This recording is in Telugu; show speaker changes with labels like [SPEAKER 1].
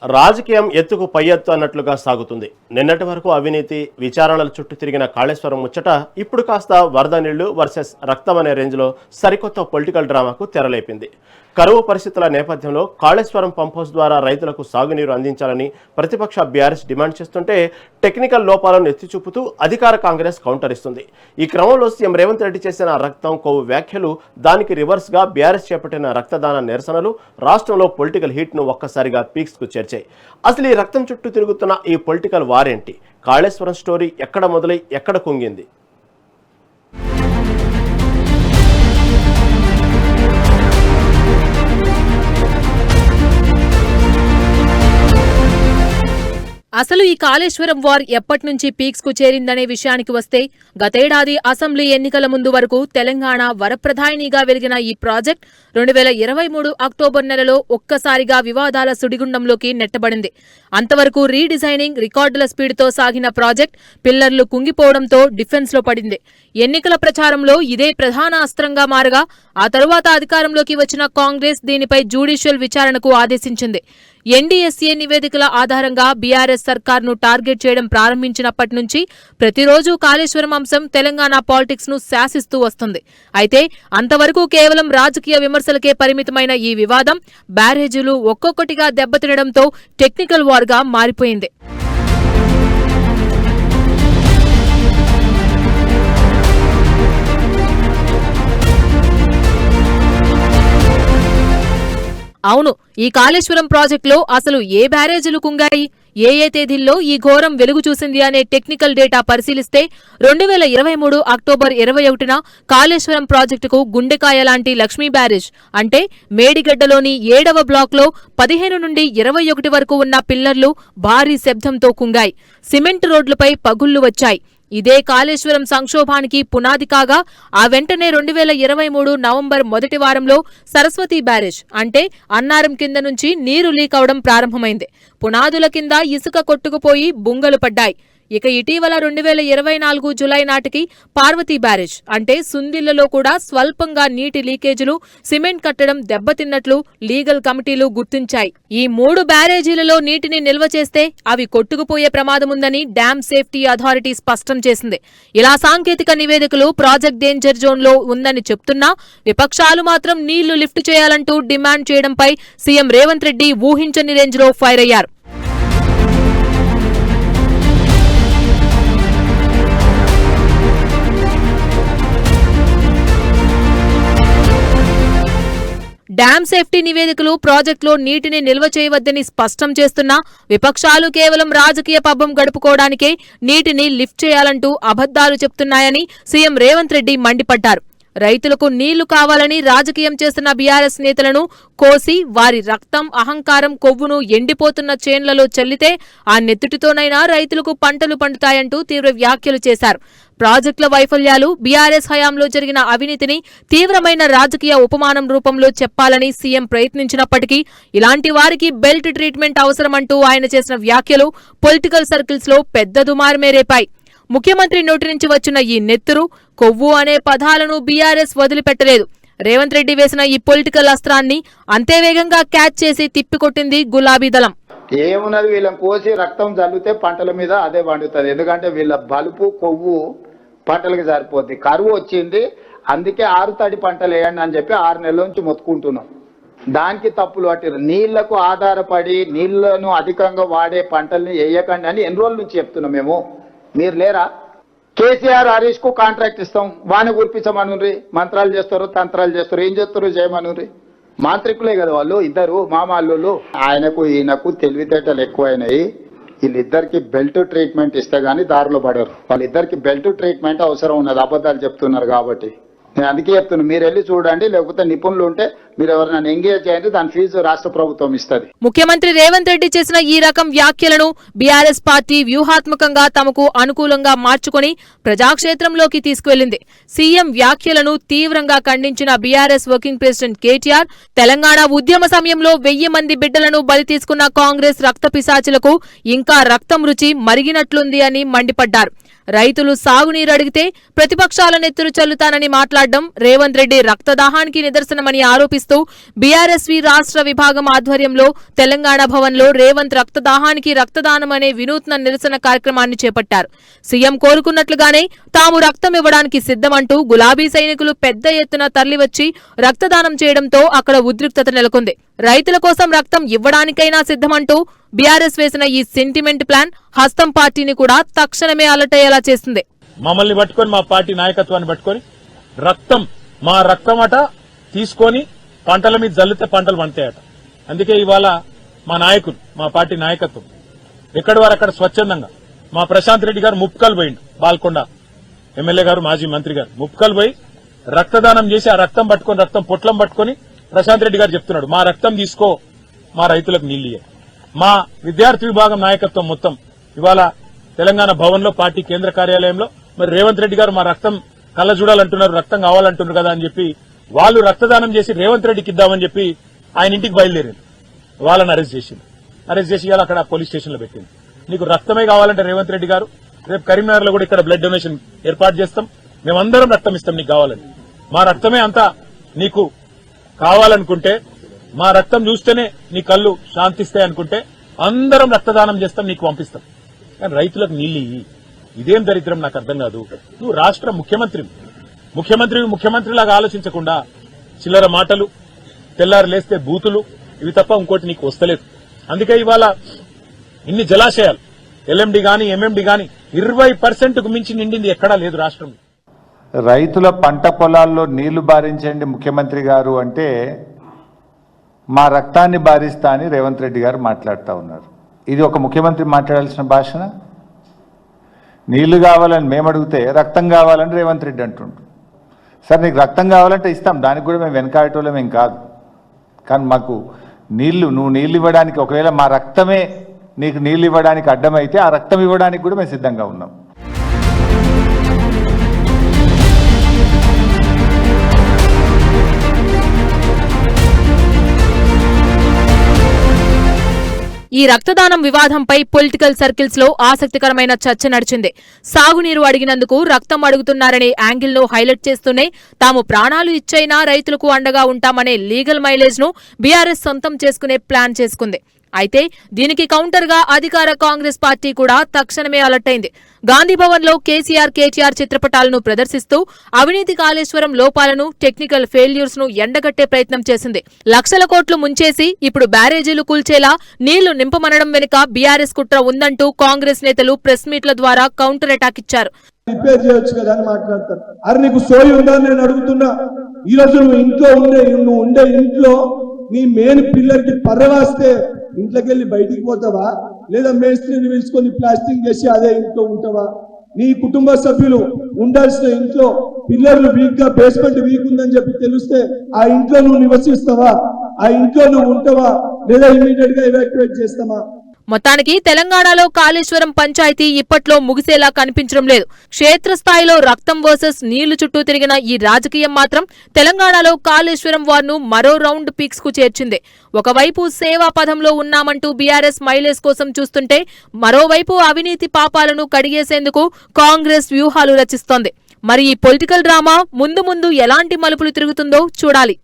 [SPEAKER 1] రాజకీయం ఎత్తుకు పై ఎత్తు అన్నట్లుగా సాగుతుంది. నిన్నటి వరకు అవినీతి విచారణల చుట్టూ తిరిగిన కాళేశ్వరం ముచ్చట ఇప్పుడు కాస్త వరద నీళ్లు వర్సెస్ రక్తం అనే రేంజ్లో సరికొత్త పొలిటికల్ డ్రామాకు తెరలేపింది. కరువు పరిస్థితుల నేపథ్యంలో కాళేశ్వరం పంప్ హౌస్ ద్వారా రైతులకు సాగునీరు అందించాలని ప్రతిపక్ష బీఆర్ఎస్ డిమాండ్ చేస్తుంటే టెక్నికల్ లోపాలను ఎత్తిచూపుతూ అధికార కాంగ్రెస్ కౌంటర్ ఇస్తుంది. ఈ క్రమంలో సీఎం రేవంత్ రెడ్డి చేసిన రక్తం కొవ్వు వ్యాఖ్యలు, దానికి రివర్స్గా బీఆర్ఎస్ చేపట్టిన రక్తదాన నిరసనలు రాష్ట్రంలో పొలిటికల్ హీట్ను ఒక్కసారిగా పీక్స్కు చేర్చాయి. అసలు ఈ రక్తం చుట్టూ తిరుగుతున్న ఈ పొలిటికల్ వారేంటి? కాళేశ్వరం స్టోరీ ఎక్కడ మొదలై ఎక్కడ కుంగింది?
[SPEAKER 2] అసలు ఈ కాళేశ్వరం వార్ ఎప్పటి నుంచి పీక్స్ కు చేరిందనే విషయానికి వస్తే, గతేడాది అసెంబ్లీ ఎన్నికల ముందు వరకు తెలంగాణ వరప్రధాయినిగా వెలిగిన ఈ ప్రాజెక్ట్ 2023 అక్టోబర్ నెలలో ఒక్కసారిగా వివాదాల సుడిగుండంలోకి నెట్టబడింది. అంతవరకు రీడిజైనింగ్ రికార్డుల స్పీడ్తో సాగిన ప్రాజెక్ట్ పిల్లర్లు కుంగిపోవడంతో డిఫెన్స్ లో పడింది. ఎన్నికల ప్రచారంలో ఇదే ప్రధాన అస్త్రంగా మారగా, ఆ తరువాత అధికారంలోకి వచ్చిన కాంగ్రెస్ దీనిపై జ్యుడిషియల్ విచారణకు ఆదేశించింది. ఎన్డీఎస్ఏ నివేదికల ఆధారంగా బీఆర్ఎస్ సర్కార్ను టార్గెట్ చేయడం ప్రారంభించినప్పటి నుంచి ప్రతిరోజు కాళేశ్వరం అంశం తెలంగాణ పాలిటిక్స్ ను శాసిస్తూ వస్తుంది. అయితే అంతవరకు కేవలం రాజకీయ విమర్శలకే పరిమితమైన ఈ వివాదం బ్యారేజీలు ఒక్కొక్కటిగా దెబ్బతినడంతో టెక్నికల్ వార్గా మారిపోయింది. అవును, ఈ కాళేశ్వరం ప్రాజెక్టులో అసలు ఏ బ్యారేజీలు కుంగాయి, ఏ తేదీల్లో ఈ ఘోరం వెలుగు చూసింది అనే టెక్నికల్ డేటా పరిశీలిస్తే 2023 అక్టోబర్ 21న కాళేశ్వరం ప్రాజెక్టుకు గుండెకాయ లాంటి లక్ష్మీ బ్యారేజ్ అంటే మేడిగడ్డలోని 7వ బ్లాక్లో 15 నుండి 21 వరకు ఉన్న పిల్లర్లు భారీ శబ్దంతో కుంగాయి. సిమెంట్ రోడ్లపై పగుళ్లు వచ్చాయి. ఇదే కాళేశ్వరం సంక్షోభానికి పునాది కాగా, ఆ వెంటనే 2023 నవంబర్ మొదటి వారంలో సరస్వతి బ్యారేజ్ అంటే అన్నారం కింద నుంచి నీరు లీక్ అవడం ప్రారంభమైంది. పునాదుల కింద ఇసుక కొట్టుకుపోయి బుంగలు పడ్డాయి. ఇక ఇటీవల 2024 జులై నాటికి పార్వతీ బ్యారేజ్ అంటే సుందిళ్లలో కూడా స్వల్పంగా నీటి లీకేజీలు, సిమెంట్ కట్టడం దెబ్బతిన్నట్లు లీగల్ కమిటీలు గుర్తించాయి. ఈ 3 బ్యారేజీలలో నీటిని నిల్వ చేస్తే అవి కొట్టుకుపోయే ప్రమాదముందని డ్యామ్ సేఫ్టీ అథారిటీ స్పష్టం చేసింది. ఇలా సాంకేతిక నివేదికలు ప్రాజెక్ట్ డేంజర్ జోన్ లో ఉందని చెప్తున్నా, విపక్షాలు మాత్రం నీళ్లు లిఫ్ట్ చేయాలంటూ డిమాండ్ చేయడంపై సీఎం రేవంత్ రెడ్డి ఊహించని రేంజ్ లో ఫైర్ అయ్యారు. డ్యామ్ సేఫ్టీ నివేదికలు ప్రాజెక్టులో నీటిని నిల్వ చేయవద్దని స్పష్టం చేస్తున్నా, విపక్షాలు కేవలం రాజకీయ పబ్బం గడుపుకోవడానికే నీటిని లిఫ్ట్ చేయాలంటూ అబద్దాలు చెప్తున్నాయని సీఎం రేవంత్ రెడ్డి మండిపడ్డారు. రైతులకు నీళ్లు కావాలని రాజకీయం చేస్తున్న బీఆర్ఎస్ నేతలను కోసి వారి రక్తం, అహంకారం, కొవ్వును ఎండిపోతున్న చేన్లలో చల్లితే ఆ నెత్తుటితోనైనా రైతులకు పంటలు పండుతాయంటూ తీవ్ర వ్యాఖ్యలు చేశారు. ప్రాజెక్టుల వైఫల్యాలు, బీఆర్ఎస్ హయాంలో జరిగిన అవినీతిని తీవ్రమైన రాజకీయ ఉపమానం రూపంలో చెప్పాలని సీఎం ప్రయత్నించినప్పటికీ ఇలాంటి వారికి బెల్ట్ ట్రీట్మెంట్ అవసరమంటూ ఆయన చేసిన వ్యాఖ్యలు పొలిటికల్ సర్కిల్స్ లో పెద్ద దుమారమే రేపాయి. ముఖ్యమంత్రి నోటి నుంచి వచ్చిన ఈ నెత్తురు, కొవ్వు అనే పదాలను బీఆర్ఎస్ వదిలిపెట్టలేదు. రేవంత్ రెడ్డి వేసిన ఈ పొలిటికల్ అస్త్రాన్ని అంతే వేగంగా క్యాచ్ చేసి తిప్పికొట్టింది గులాబీ దళం.
[SPEAKER 3] ఏమున్నది, వీళ్ళని కోసి రక్తం చల్లితే పంటల మీద అదే పండుతుంది. ఎందుకంటే వీళ్ళ బలుపు, కొవ్వు పంటలకు సరిపోద్ది. కరువు వచ్చింది, అందుకే 6 తడి పంటలు వేయండి అని చెప్పి 6 నెలల నుంచి మొత్తుకుంటున్నాం. దానికి తప్పులు పట్టిరు. నీళ్లకు ఆధారపడి నీళ్లను అధికంగా వాడే పంటల్ని వేయకండి అని ఎన్ని రోజుల నుంచి చెప్తున్నాం మేము. మీరు లేరా? కేసీఆర్, హరీష్ కు కాంట్రాక్ట్ ఇస్తాం, వాని గుర్పించమనుండ్రి. మంత్రాలు చేస్తారు, తంత్రాలు చేస్తారు, ఏం చేస్తారు చేయమనుండ్రి. మాంత్రికులే కదా వాళ్ళు, ఇద్దరు మామాళ్ళు. ఆయనకు ఈయనకు తెలివితేటలు ఎక్కువైనాయి. వీళ్ళిద్దరికి బెల్ట్ ట్రీట్మెంట్ ఇస్తే గానీ దారిలో పడరు. వాళ్ళిద్దరికి బెల్ట్ ట్రీట్మెంట్ అవసరం ఉన్నది, అబద్ధాలు చెప్తున్నారు కాబట్టి. నేను అందుకే చెప్తున్నాను, మీరు వెళ్ళి చూడండి, లేకపోతే నిపుణులు ఉంటే మీరు ఎవరైనా ఎంగేజ్ చేయండి, దాని ఫీజు రాష్ట్ర ప్రభుత్వం ఇస్తుంది.
[SPEAKER 2] ముఖ్యమంత్రి రేవంత్ రెడ్డి చేసిన ఈ రకం వ్యాఖ్యలను బీఆర్ఎస్ పార్టీ వ్యూహాత్మకంగా తమకు అనుకూలంగా మార్చుకుని ప్రజాక్షేత్రంలోకి తీసుకువెళ్లింది. సీఎం వ్యాఖ్యలను తీవ్రంగా ఖండించిన BRS working president KTR, Telangana ఉద్యమ సమయంలో 1000 మంది బిడ్డలను బలి తీసుకున్న కాంగ్రెస్ రక్త పిశాచులకు ఇంకా రక్తం రుచి మరిగినట్లుంది అని మండిపడ్డారు. రైతులు సాగునీరు అడిగితే ప్రతిపక్షాల నెత్తురు చల్లుతానని మాట్లాడడం రేవంత్ రెడ్డి రక్తదాహానికి నిదర్శనమని ఆరోపిస్తూ బీఆర్ఎస్వి రాష్ట్ర విభాగం ఆధ్వర్యంలో తెలంగాణ భవన్లో రేవంత్ రక్తదాహానికి రక్తదానం అనే వినూత్న నిరసన కార్యక్రమాన్ని చేపట్టారు. సీఎం కోరుకున్నట్లుగానే తాము రక్తం ఇవ్వడానికి సిద్ధమంటూ గులాబీ సైనికులు పెద్ద ఎత్తున తరలివచ్చి రక్తదానం చేయడంతో అక్కడ ఉద్రిక్తత నెలకొంది. రైతుల కోసం రక్తం ఇవ్వడానికైనా సిద్ధమంటూ బీఆర్ఎస్ వేసిన ఈ సెంటిమెంట్ ప్లాన్ హస్తం పార్టీని కూడా తక్షణమే అలర్ట్ అయ్యేలా చేస్తుంది.
[SPEAKER 4] మమ్మల్ని పట్టుకొని మా పార్టీ నాయకత్వాన్ని పట్టుకొని మా రక్తం అట తీసుకొని పంటల మీద జల్లితే పంటలు పండుతాయట. అందుకే ఇవాళ మా నాయకులు, మా పార్టీ నాయకత్వం ఎక్కడి వారు అక్కడ స్వచ్ఛందంగా మా ప్రశాంత్ రెడ్డి గారు ముప్కల్ పోయిండు, బాల్కొండ ఎమ్మెల్యే గారు, మాజీ మంత్రి గారు ముప్కల్ పోయి రక్తదానం చేసి ఆ రక్తం పట్టుకొని, రక్తం పొట్లం పట్టుకొని ప్రశాంత్ రెడ్డి గారు చెప్తున్నాడు, మా రక్తం తీసుకో, మా రైతులకు నీళ్లు ఇయ్య. మా విద్యార్థి విభాగం నాయకత్వం మొత్తం ఇవాళ తెలంగాణ భవన్ లో పార్టీ కేంద్ర కార్యాలయంలో మరి రేవంత్ రెడ్డి గారు మా రక్తం కళ్ళ చూడాలంటున్నారు, రక్తం కావాలంటున్నారు కదా అని చెప్పి వాళ్ళు రక్తదానం చేసి రేవంత్ రెడ్డికి ఇద్దామని చెప్పి ఆయన ఇంటికి బయలుదేరింది. వాళ్ళని అరెస్ట్ చేసి ఇవాళ అక్కడ పోలీస్ స్టేషన్ లో పెట్టింది. నీకు రక్తమే కావాలంటే రేవంత్ రెడ్డి గారు రేపు కరీంనగర్ లో కూడా ఇక్కడ బ్లడ్ డొనేషన్ ఏర్పాటు చేస్తాం, మేమందరం రక్తం ఇస్తాం నీకు కావాలని. మా రక్తమే అంతా నీకు కావాలనుకుంటే, మా రక్తం చూస్తేనే నీ కళ్ళు శాంతిస్తాయి అనుకుంటే అందరం రక్తదానం చేస్తాం, నీకు పంపిస్తాం. కానీ రైతులకు నీళ్ళు ఇదేం దరిద్రం నాకు అర్థం కాదు. నువ్వు రాష్ట్ర ముఖ్యమంత్రిలాగా ఆలోచించకుండా చిల్లర మాటలు, తెల్లారు లేస్తే బూతులు, ఇవి తప్ప ఇంకోటి నీకు వస్తలేదు. అందుకే ఇవాళ ఇన్ని జలాశయాలు ఎల్ఎండి గాని ఎంఎండి గాని 20% మించి నిండింది ఎక్కడా లేదు రాష్ట్రంలో.
[SPEAKER 5] రైతుల పంట పొలాల్లో నీళ్లు బారించండి ముఖ్యమంత్రి గారు అంటే మా రక్తాన్ని బారిస్తా అని రేవంత్ రెడ్డి గారు మాట్లాడుతూ ఉన్నారు. ఇది ఒక ముఖ్యమంత్రి మాట్లాడాల్సిన భాషన? నీళ్లు కావాలని మేము అడిగితే రక్తం కావాలని రేవంత్ రెడ్డి అంటుండు. సరే, నీకు రక్తం కావాలంటే ఇస్తాం, దానికి కూడా మేము వెనకాడటోళ్ళం ఏం కాదు. కానీ మాకు నువ్వు నీళ్ళు ఇవ్వడానికి, ఒకవేళ మా రక్తమే నీకు నీళ్ళు ఇవ్వడానికి అడ్డమైతే ఆ రక్తం ఇవ్వడానికి కూడా మేము సిద్ధంగా ఉన్నాం.
[SPEAKER 2] ఈ రక్తదానం వివాదంపై పొలిటికల్ సర్కిల్స్ లో ఆసక్తికరమైన చర్చ నడిచింది. సాగునీరు అడిగినందుకు రక్తం అడుగుతున్నారనే యాంగిల్ ను హైలైట్ చేస్తూనే తాము ప్రాణాలు ఇచ్చైనా రైతులకు అండగా ఉంటామనే లీగల్ మైలేజ్ ను బీఆర్ఎస్ సొంతం చేసుకునే ప్లాన్ చేసుకుంది. అయితే దీనికి కౌంటర్ గా అధికార కాంగ్రెస్ పార్టీ కూడా తక్షణమే అలర్ట్ అయింది. గాంధీభవన్ లో కేసీఆర్ చిత్రపటాలను ప్రదర్శిస్తూ అవినీతి కాళేశ్వరం లోపాలను, టెక్నికల్ ఫెయిల్యూర్స్ ను ఎండగట్టే ప్రయత్నం చేసింది. లక్షల కోట్లు ముంచేసి ఇప్పుడు బ్యారేజీలు కూల్చేలా నీళ్లు నింపమనడం వెనుక బీఆర్ఎస్ కుట్ర ఉందంటూ కాంగ్రెస్ నేతలు ప్రెస్ మీట్ల ద్వారా కౌంటర్ అటాక్ ఇచ్చారు.
[SPEAKER 6] రిపేర్ చేయొచ్చు కదా అని మాట్లాడతారు. అరే నీకు సోయి ఉందా నేను అడుగుతున్నా. ఈ రోజు నువ్వు ఉండే ఇంట్లో నీ మెయిన్ పిల్లర్ కి పర్రవాస్తే ఇంట్లోకి వెళ్ళి బయటికి పోతావా, లేదా మేస్త్రిని పిలుచుకొని ప్లాస్టింగ్ చేసి అదే ఇంట్లో ఉంటావా? నీ కుటుంబ సభ్యులు ఉండాల్సిన ఇంట్లో పిల్లర్లు వీక్ గా, బేస్మెంట్ వీక్ ఉందని చెప్పి తెలిస్తే ఆ ఇంట్లో నువ్వు నివసిస్తావా? ఆ ఇంట్లో నువ్వు ఉంటావా, లేదా ఇమీడియట్ గా ఎవాక్యుయేట్ చేస్తావా?
[SPEAKER 2] మొత్తానికి తెలంగాణలో కాళేశ్వరం పంచాయతీ ఇప్పట్లో ముగిసేలా కనిపించడం లేదు. క్షేత్రస్థాయిలో రక్తం వర్సెస్ నీళ్లు చుట్టూ తిరిగిన ఈ రాజకీయం మాత్రం తెలంగాణలో కాళేశ్వరం వార్ను మరో రౌండ్ పీక్స్ కు చేర్చింది. ఒకవైపు సేవా పథంలో ఉన్నామంటూ బీఆర్ఎస్ మైలేజ్ కోసం చూస్తుంటే, మరోవైపు అవినీతి పాపాలను కడిగేసేందుకు కాంగ్రెస్ వ్యూహాలు రచిస్తోంది. మరి ఈ పొలిటికల్ డ్రామా ముందు ఎలాంటి మలుపులు తిరుగుతుందో చూడాలి.